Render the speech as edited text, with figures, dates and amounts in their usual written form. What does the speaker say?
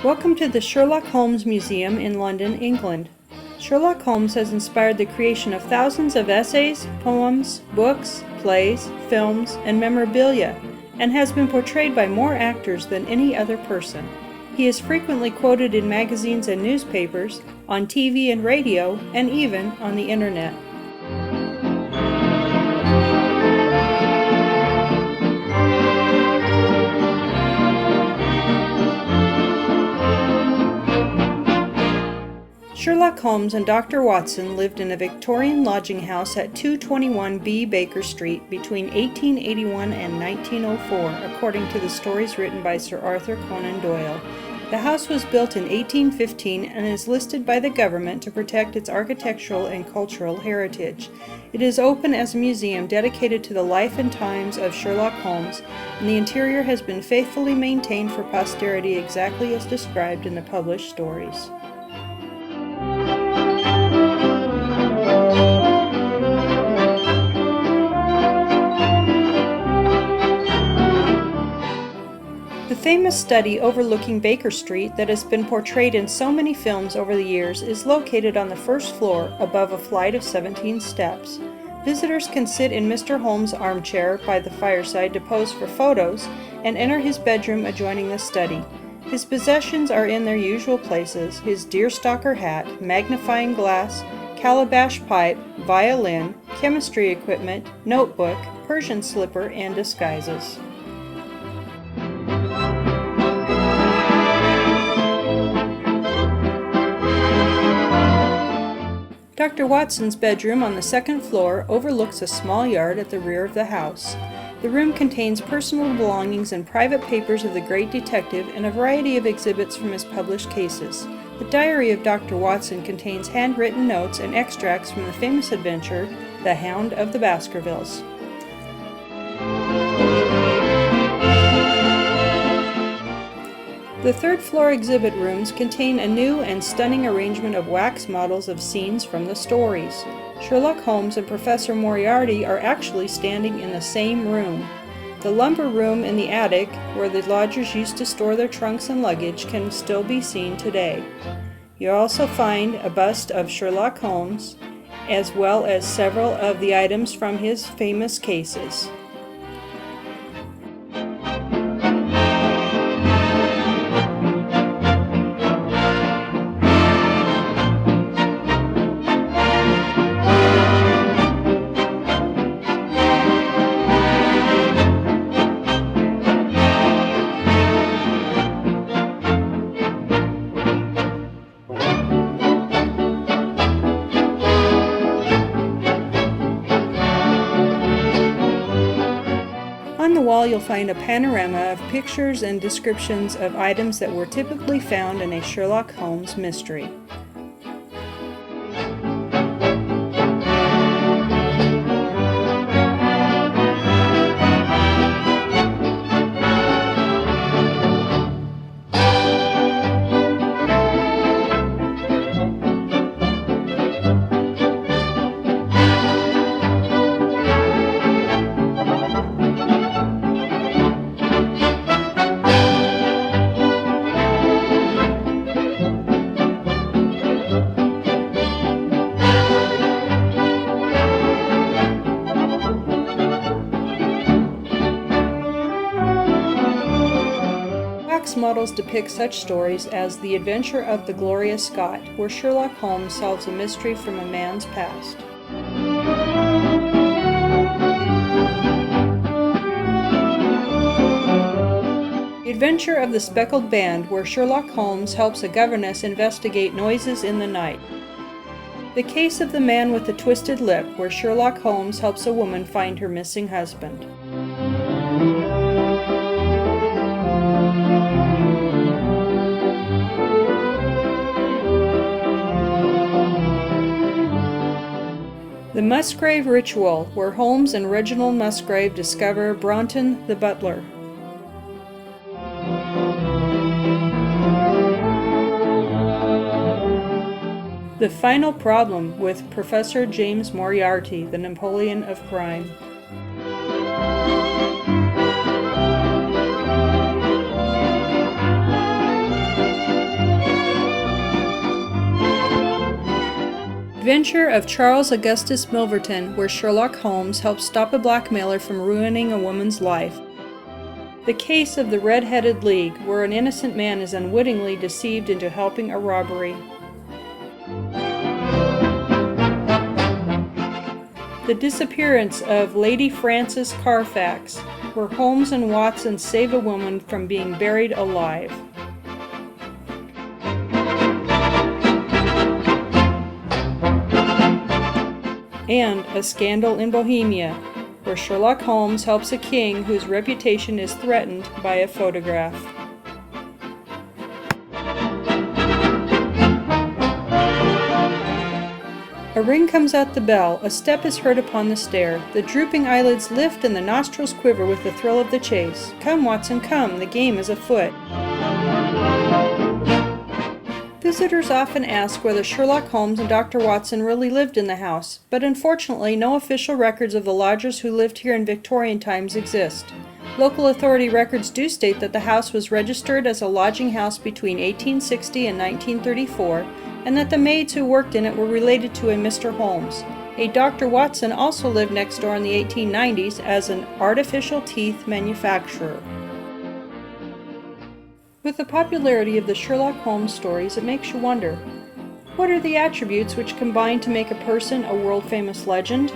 Welcome to the Sherlock Homes Museum in London, England. Sherlock Holmes has inspired the creation of thousands of essays, poems, books, plays, films, and memorabilia, and has been portrayed by more actors than any other person. He is frequently quoted in magazines and newspapers, on TV and radio, and even on the internet. Sherlock Holmes and Dr. Watson lived in a Victorian lodging house at 221B Baker Street between 1881 and 1904, according to the stories written by Sir Arthur Conan Doyle. The house was built in 1815 and is listed by the government to protect its architectural and cultural heritage. It is open as a museum dedicated to the life and times of Sherlock Holmes, and the interior has been faithfully maintained for posterity exactly as described in the published stories. The famous study overlooking Baker Street that has been portrayed in so many films over the years is located on the first floor above a flight of 17 steps. Visitors can sit in Mr. Holmes' armchair by the fireside to pose for photos and enter his bedroom adjoining the study. His possessions are in their usual places: his deerstalker hat, magnifying glass, calabash pipe, violin, chemistry equipment, notebook, Persian slipper, and disguises. Dr. Watson's bedroom on the second floor overlooks a small yard at the rear of the house. The room contains personal belongings and private papers of the great detective and a variety of exhibits from his published cases. The diary of Dr. Watson contains handwritten notes and extracts from the famous adventure, The Hound of the Baskervilles. The third floor exhibit rooms contain a new and stunning arrangement of wax models of scenes from the stories. Sherlock Holmes and Professor Moriarty are actually standing in the same room. The lumber room in the attic, where the lodgers used to store their trunks and luggage, can still be seen today. You'll also find a bust of Sherlock Holmes, as well as several of the items from his famous cases. On the wall you'll find a panorama of pictures and descriptions of items that were typically found in a Sherlock Holmes mystery. Models depict such stories as The Adventure of the Gloria Scott, where Sherlock Holmes solves a mystery from a man's past. The Adventure of the Speckled Band, where Sherlock Holmes helps a governess investigate noises in the night. The Case of the Man with the Twisted Lip, where Sherlock Holmes helps a woman find her missing husband. The Musgrave Ritual, where Holmes and Reginald Musgrave discover Bronton the butler. The Final Problem, with Professor James Moriarty, the Napoleon of crime. adventure of Charles Augustus Milverton, where Sherlock Holmes helps stop a blackmailer from ruining a woman's life. The case of the Red-Headed League, where an innocent man is unwittingly deceived into helping a robbery. The disappearance of Lady Frances Carfax, where Holmes and Watson save a woman from being buried alive. And A Scandal in Bohemia, where Sherlock Holmes helps a king whose reputation is threatened by a photograph. A ring comes at the bell, a step is heard upon the stair, the drooping eyelids lift and the nostrils quiver with the thrill of the chase. Come, Watson, come, the game is afoot. Visitors often ask whether Sherlock Holmes and Dr. Watson really lived in the house, but unfortunately no official records of the lodgers who lived here in Victorian times exist. Local authority records do state that the house was registered as a lodging house between 1860 and 1934, and that the maids who worked in it were related to a Mr. Holmes. A Dr. Watson also lived next door in the 1890s as an artificial teeth manufacturer. With the popularity of the Sherlock Holmes stories, it makes you wonder, what are the attributes which combine to make a person a world-famous legend?